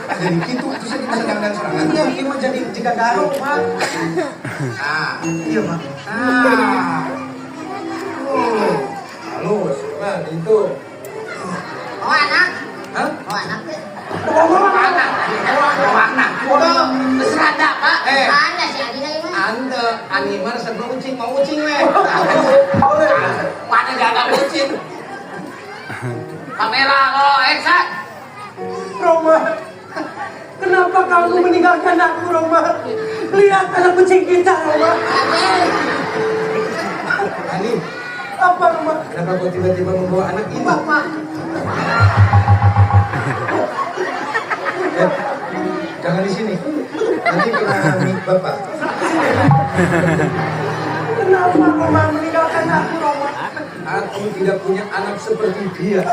Jadi gitu terus kita sedang dan serangan. Iya, ini mah jadi jika garuk, Pak. Nah, Iya, Pak. nah. Oh, halus. Nah, itu. Oh anak, Hah? oh anak deh. Anak. Udah, serada pak. Eh. Anda si Adina ini. Ante, animer sebelum ucing mau ucing weh. Mana jaga ucing? Kamera lo, action. Roma, kenapa kamu meninggalkan aku, Roma? Lihat anak kucing kita, Roma. Ani, Apa, Roma? kenapa kau tiba-tiba membawa anak ini? Bapak, Eh, jangan di sini. Nanti kena mic bapak. kenapa Roma meninggalkan aku, Roma? Aku tidak punya anak seperti dia.